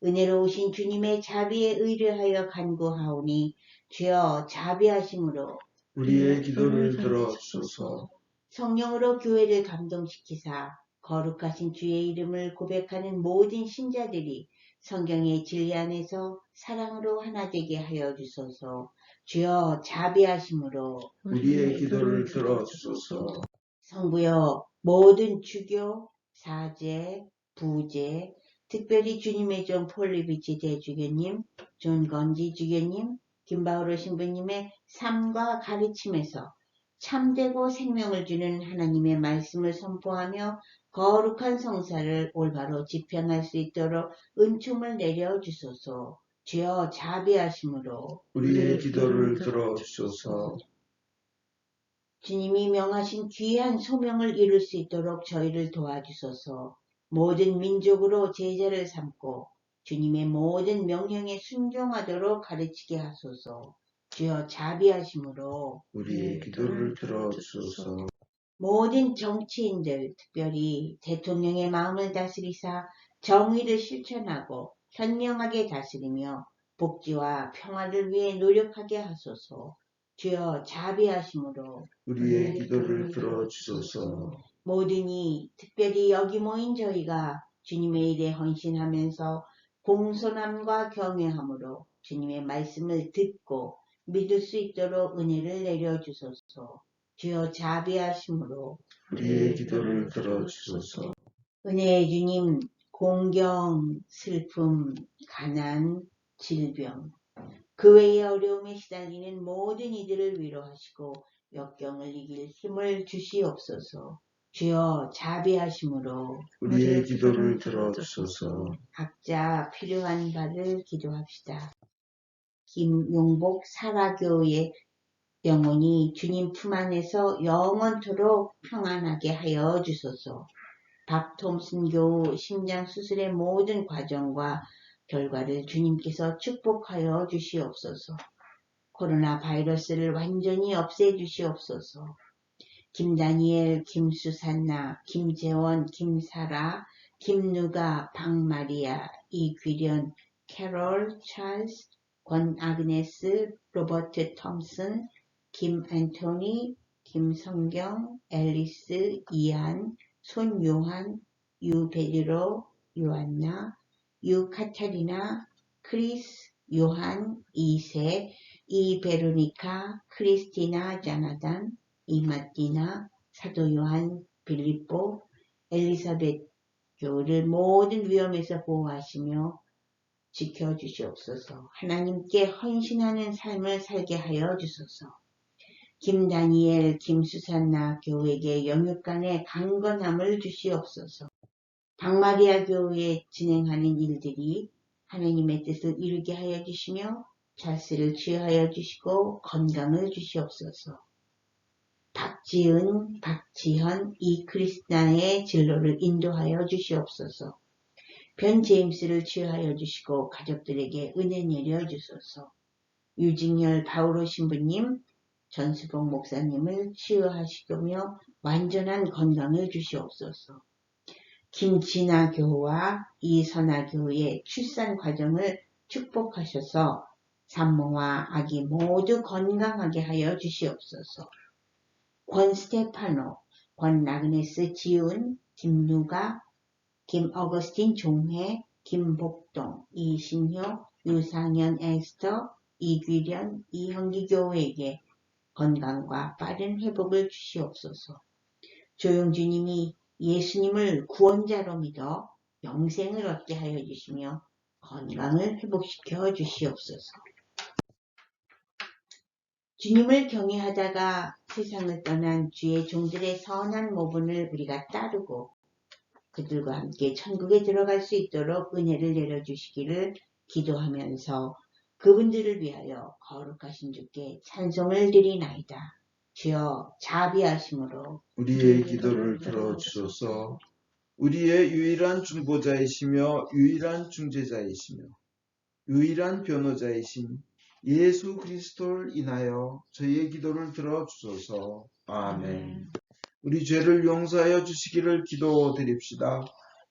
은혜로우신 주님의 자비에 의뢰하여 간구하오니 주여 자비하심으로 우리의 기도를 들어주소서. 성령으로 교회를 감동시키사 거룩하신 주의 이름을 고백하는 모든 신자들이 성경의 진리 안에서 사랑으로 하나 되게 하여 주소서. 주여 자비하심으로 우리의 기도를 들어주소서. 성부여 모든 주교, 사제, 부제, 특별히 주님의 종 폴리비치 대주교님, 존 건지 주교님, 김바오로 신부님의 삶과 가르침에서 참되고 생명을 주는 하나님의 말씀을 선포하며 거룩한 성사를 올바로 집행할 수 있도록 은총을 내려주소서. 주여 자비하심으로 우리의 기도를 들어주소서. 주님이 명하신 귀한 소명을 이룰 수 있도록 저희를 도와주소서. 모든 민족으로 제자를 삼고 주님의 모든 명령에 순종하도록 가르치게 하소서. 주여 자비하심으로 우리의 기도를 들어주소서. 모든 정치인들, 특별히 대통령의 마음을 다스리사 정의를 실천하고 현명하게 다스리며 복지와 평화를 위해 노력하게 하소서. 주여 자비하심으로 우리의 기도를 들어주소서. 모든이 특별히 여기 모인 저희가 주님의 일에 헌신하면서 공손함과 경외함으로 주님의 말씀을 듣고 믿을 수 있도록 은혜를 내려주소서. 주여 자비하심으로 우리의 기도를 들어주소서. 은혜의 주님, 공경, 슬픔, 가난, 질병, 그 외의 어려움에 시달리는 모든 이들을 위로하시고 역경을 이길 힘을 주시옵소서. 주여 자비하심으로 우리의 기도를 들어주소서. 각자 필요한 바를 기도합시다. 김용복 사라교의 영혼이 주님 품 안에서 영원토록 평안하게 하여 주소서. 박톰슨 교우 심장 수술의 모든 과정과 결과를 주님께서 축복하여 주시옵소서. 코로나 바이러스를 완전히 없애주시옵소서. 김다니엘, 김수산나, 김재원, 김사라, 김누가, 박마리아, 이귀련, 캐롤, 찰스, 권아그네스, 로버트 톰슨, 김앤토니, 김성경, 앨리스, 이안, 손요한, 유베드로, 요한나, 유카타리나, 크리스, 요한, 이세, 이베로니카, 크리스티나, 자나단, 이마띠나, 사도 요한, 빌립보, 엘리사벳 교를 모든 위험에서 보호하시며 지켜주시옵소서. 하나님께 헌신하는 삶을 살게 하여 주소서. 김다니엘, 김수산나 교우에게 영육간의 강건함을 주시옵소서. 박마리아 교우에 진행하는 일들이 하나님의 뜻을 이루게 하여 주시며 찰스를 취하여 주시고 건강을 주시옵소서. 박지은, 박지현, 이크리스나의 진로를 인도하여 주시옵소서. 변 제임스를 취하여 주시고 가족들에게 은혜 내려 주소서. 유징열 바오로 신부님, 전수봉 목사님을 치유하시며 완전한 건강을 주시옵소서. 김진아 교우와 이선아 교우의 출산 과정을 축복하셔서 산모와 아기 모두 건강하게 하여 주시옵소서. 권스테파노, 권나그네스 지훈, 김누가, 김어거스틴 종회, 김복동, 이신효, 유상현 에스터, 이귀련, 이형기 교우에게 건강과 빠른 회복을 주시옵소서. 조용주님이 예수님을 구원자로 믿어 영생을 얻게 하여 주시며 건강을 회복시켜 주시옵소서. 주님을 경외하다가 세상을 떠난 주의 종들의 선한 모분을 우리가 따르고 그들과 함께 천국에 들어갈 수 있도록 은혜를 내려주시기를 기도하면서 그분들을 위하여 거룩하신 주께 찬송을 드리나이다. 주여 자비하심으로 우리의 기도를 들어주소서. 우리의 유일한 중보자이시며 유일한 중재자이시며 유일한 변호자이신 예수 그리스도를 인하여 저희의 기도를 들어주소서. 아멘. 우리 죄를 용서하여 주시기를 기도드립시다.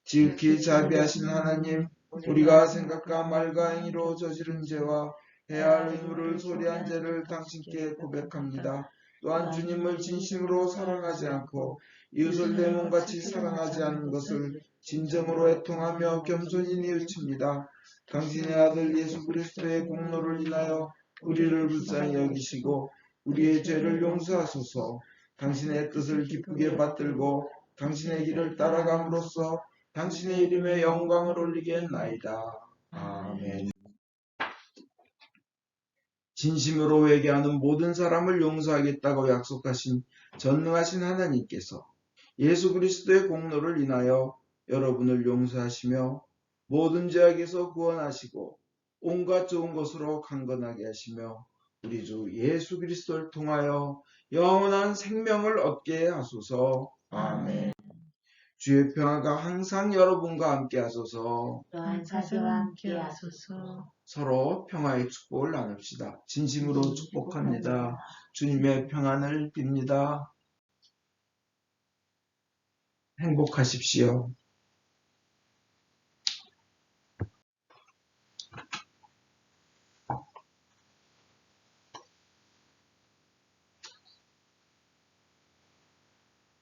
지극히 자비하신 하나님, 우리가 생각과 말과 행위로 저지른 죄와 해야 할 의무를 소리한 죄를 당신께 고백합니다. 또한 주님을 진심으로 사랑하지 않고 이웃을 내 몸같이 사랑하지 않는 것을 진정으로 애통하며 겸손히 뉘우칩니다. 당신의 아들 예수 그리스도의 공로를 인하여 우리를 불쌍히 여기시고 우리의 죄를 용서하소서. 당신의 뜻을 기쁘게 받들고 당신의 길을 따라감으로써 당신의 이름에 영광을 올리겠나이다. 아멘. 진심으로 회개하는 모든 사람을 용서하겠다고 약속하신 전능하신 하나님께서 예수 그리스도의 공로를 인하여 여러분을 용서하시며 모든 죄악에서 구원하시고 온갖 좋은 것으로 강건하게 하시며 우리 주 예수 그리스도를 통하여 영원한 생명을 얻게 하소서. 아멘. 주의 평화가 항상 여러분과 함께 하소서. 또한 사제와 함께 하소서. 서로 평화의 축복을 나눕시다. 진심으로 축복합니다. 주님의 평안을 빕니다. 행복하십시오.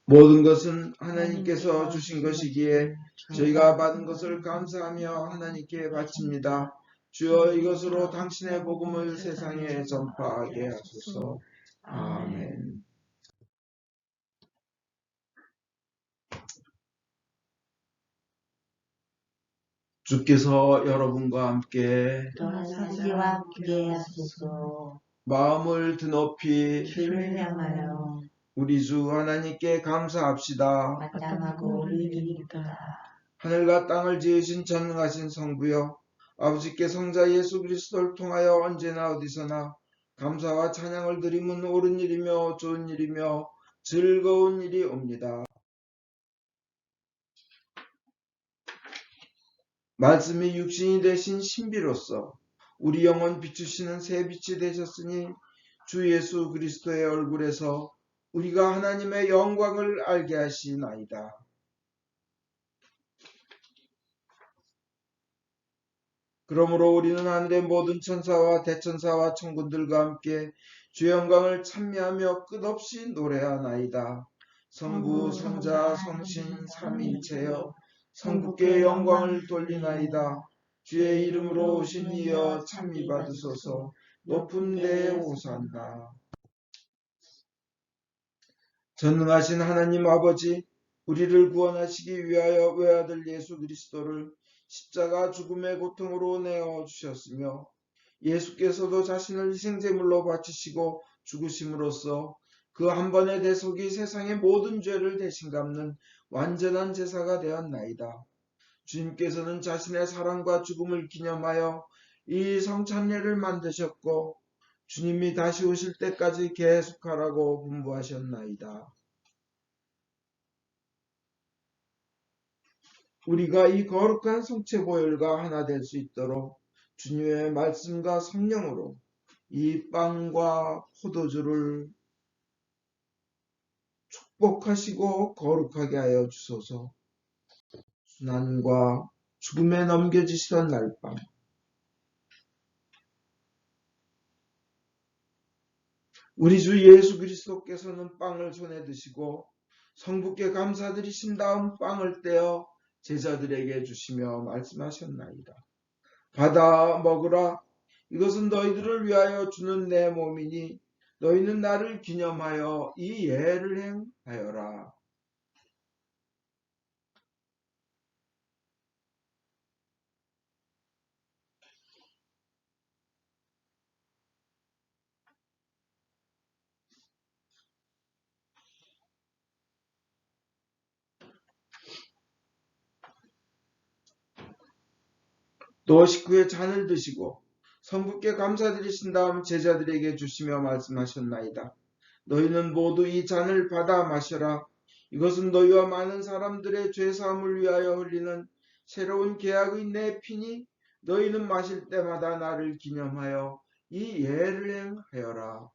모든 것은 하나님께서 주신 것이기에 저희가 받은 것을 감사하며 하나님께 바칩니다. 주여 이것으로 당신의 복음을 세상에 전파하게 하소서. 아멘. 주께서 여러분과 함께 또한 사제와 함께 하소서. 마음을 드높이 주를 향하여 우리 주 하나님께 감사합시다. 마땅하고 의리입니다. 하늘과 땅을 지으신 전능하신 성부여, 아버지께 성자 예수 그리스도를 통하여 언제나 어디서나 감사와 찬양을 드리면 옳은 일이며 좋은 일이며 즐거운 일이 옵니다. 말씀이 육신이 되신 신비로서 우리 영혼 비추시는 새 빛이 되셨으니 주 예수 그리스도의 얼굴에서 우리가 하나님의 영광을 알게 하시나이다. 그러므로 우리는 하늘의 모든 천사와 대천사와 천군들과 함께 주의 영광을 찬미하며 끝없이 노래하나이다. 성부, 성자, 성신, 삼위일체여 성부께 영광을 돌리나이다. 주의 이름으로 오신 이여 찬미 받으소서. 높은 데에 오산나. 전능하신 하나님 아버지, 우리를 구원하시기 위하여 외아들 예수 그리스도를 십자가 죽음의 고통으로 내어주셨으며 예수께서도 자신을 희생제물로 바치시고 죽으심으로써 그 한 번의 대속이 세상의 모든 죄를 대신 갚는 완전한 제사가 되었나이다. 주님께서는 자신의 사랑과 죽음을 기념하여 이 성찬례를 만드셨고 주님이 다시 오실 때까지 계속하라고 분부하셨나이다. 우리가 이 거룩한 성체 보혈과 하나 될 수 있도록 주님의 말씀과 성령으로 이 빵과 포도주를 축복하시고 거룩하게 하여 주소서. 순환과 죽음에 넘겨지시던 날밤 우리 주 예수 그리스도께서는 빵을 손에 드시고 성부께 감사드리신 다음 빵을 떼어 제자들에게 주시며 말씀하셨나이다. 받아 먹으라. 이것은 너희들을 위하여 주는 내 몸이니 너희는 나를 기념하여 이 예를 행하여라. 또 식후에 잔을 드시고 성부께 감사드리신 다음 제자들에게 주시며 말씀하셨나이다. 너희는 모두 이 잔을 받아 마셔라. 이것은 너희와 많은 사람들의 죄사함을 위하여 흘리는 새로운 계약의 내 피니 너희는 마실 때마다 나를 기념하여 이 예를 행하여라.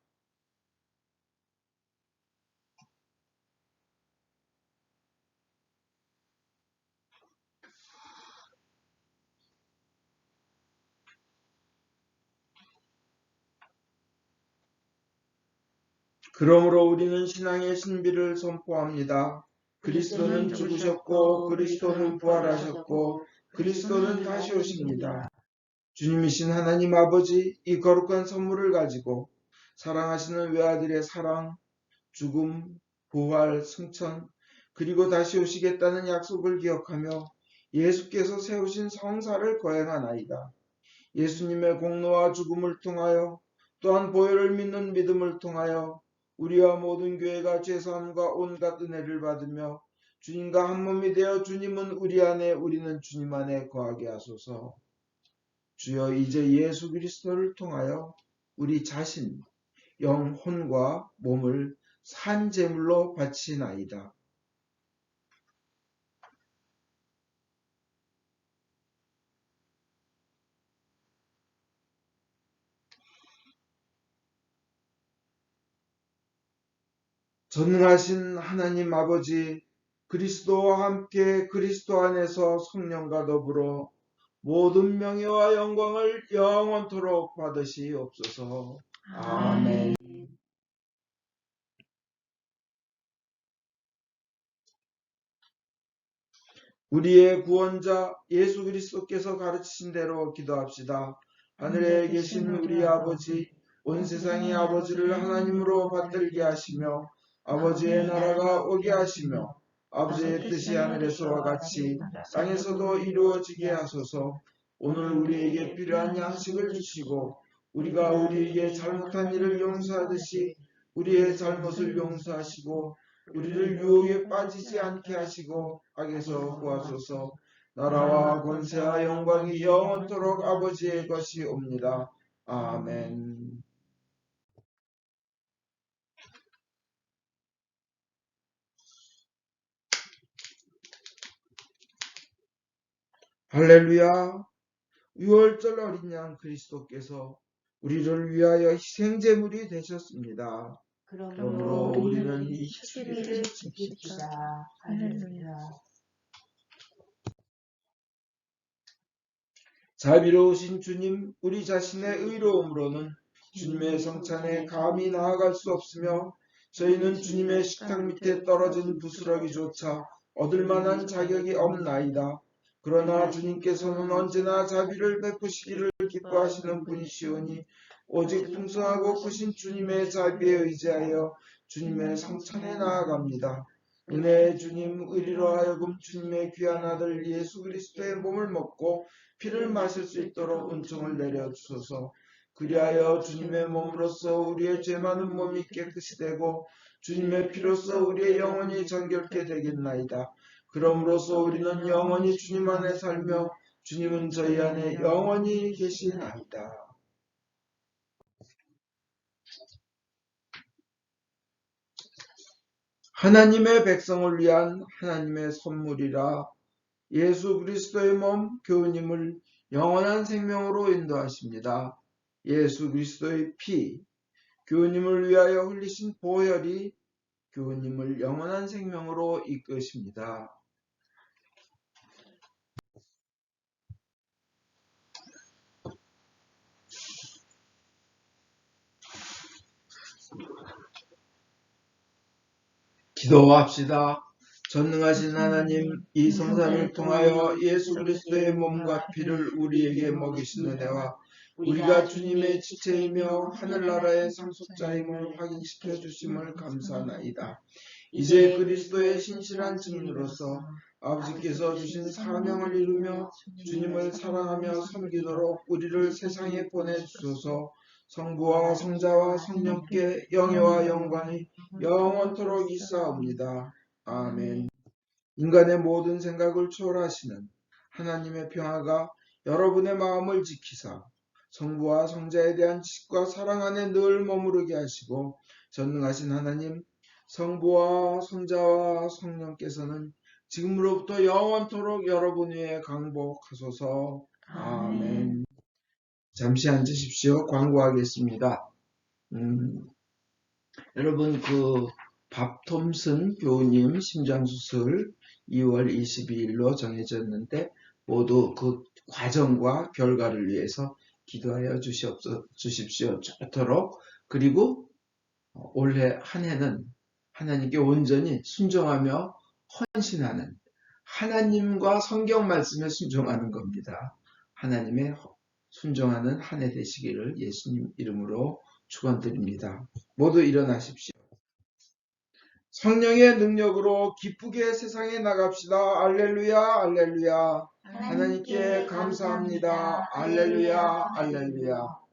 그러므로 우리는 신앙의 신비를 선포합니다. 그리스도는 죽으셨고 그리스도는 부활하셨고 그리스도는 다시 오십니다. 주님이신 하나님 아버지, 이 거룩한 선물을 가지고 사랑하시는 외아들의 사랑, 죽음, 부활, 승천, 그리고 다시 오시겠다는 약속을 기억하며 예수께서 세우신 성사를 거행하나이다. 예수님의 공로와 죽음을 통하여 또한 보혈을 믿는 믿음을 통하여 우리와 모든 교회가 죄사함과 온갖 은혜를 받으며 주님과 한 몸이 되어 주님은 우리 안에 우리는 주님 안에 거하게 하소서. 주여, 이제 예수 그리스도를 통하여 우리 자신, 영혼과 몸을 산 제물로 바치나이다. 전능하신 하나님 아버지, 그리스도와 함께 그리스도 안에서 성령과 더불어 모든 명예와 영광을 영원토록 받으시옵소서. 아멘. 우리의 구원자 예수 그리스도께서 가르치신 대로 기도합시다. 하늘에 계신 우리 아버지, 온 세상의 아버지를 하나님으로 받들게 하시며 아버지의 나라가 오게 하시며 아버지의 뜻이 하늘에서와 같이 땅에서도 이루어지게 하소서. 오늘 우리에게 필요한 양식을 주시고 우리가 우리에게 잘못한 일을 용서하듯이 우리의 잘못을 용서하시고 우리를 유혹에 빠지지 않게 하시고 악에서 구하소서. 나라와 권세와 영광이 영원토록 아버지의 것이옵니다. 아멘. 할렐루야. 유월절 어린 양 그리스도께서 우리를 위하여 희생제물이 되셨습니다. 그러므로 우리는 이 주기를 지킵시다. 할렐루야. 자비로우신 주님, 우리 자신의 의로움으로는 주님의 성찬에 감히 나아갈 수 없으며 저희는 주님의 식탁 밑에 떨어진 부스러기조차 얻을 만한 자격이 없나이다. 그러나 주님께서는 언제나 자비를 베푸시기를 기뻐하시는 분이시오니 오직 풍성하고 크신 주님의 자비에 의지하여 주님의 성찬에 나아갑니다. 은혜의 주님, 의리로 하여금 주님의 귀한 아들 예수 그리스도의 몸을 먹고 피를 마실 수 있도록 은총을 내려주소서. 그리하여 주님의 몸으로써 우리의 죄 많은 몸이 깨끗이 되고 주님의 피로써 우리의 영혼이 정결케 되겠나이다. 그러므로써 우리는 영원히 주님 안에 살며 주님은 저희 안에 영원히 계시나이다. 하나님의 백성을 위한 하나님의 선물이라 예수 그리스도의 몸 교우님을 영원한 생명으로 인도하십니다. 예수 그리스도의 피, 교우님을 위하여 흘리신 보혈이 교우님을 영원한 생명으로 이끄십니다. 기도합시다. 전능하신 하나님, 이 성산을 통하여 예수 그리스도의 몸과 피를 우리에게 먹이신 은혜와 우리가 주님의 지체이며 하늘나라의 상속자임을 확인시켜 주심을 감사하나이다. 이제 그리스도의 신실한 증인으로서 아버지께서 주신 사명을 이루며 주님을 사랑하며 섬기도록 우리를 세상에 보내주소서. 성부와 성자와 성령께 영예와 영광이 영원토록 있사옵니다. 아멘. 인간의 모든 생각을 초월하시는 하나님의 평화가 여러분의 마음을 지키사 성부와 성자에 대한 지식과 사랑 안에 늘 머무르게 하시고 전능하신 하나님 성부와 성자와 성령께서는 지금으로부터 영원토록 여러분 위에 강복하소서. 아멘. 잠시 앉으십시오. 광고하겠습니다. 여러분 밥톰슨 교우님 심장수술 2월 22일로 정해졌는데 모두 그 과정과 결과를 위해서 기도하여 주십시오. 좋도록. 그리고 올해 한 해는 하나님께 온전히 순종하며 헌신하는 하나님과 성경 말씀에 순종하는 겁니다. 하나님의 순종하는 한 해 되시기를 예수님 이름으로 축원드립니다. 모두 일어나십시오. 성령의 능력으로 기쁘게 세상에 나갑시다. 알렐루야, 알렐루야. 하나님께 감사합니다. 알렐루야, 알렐루야.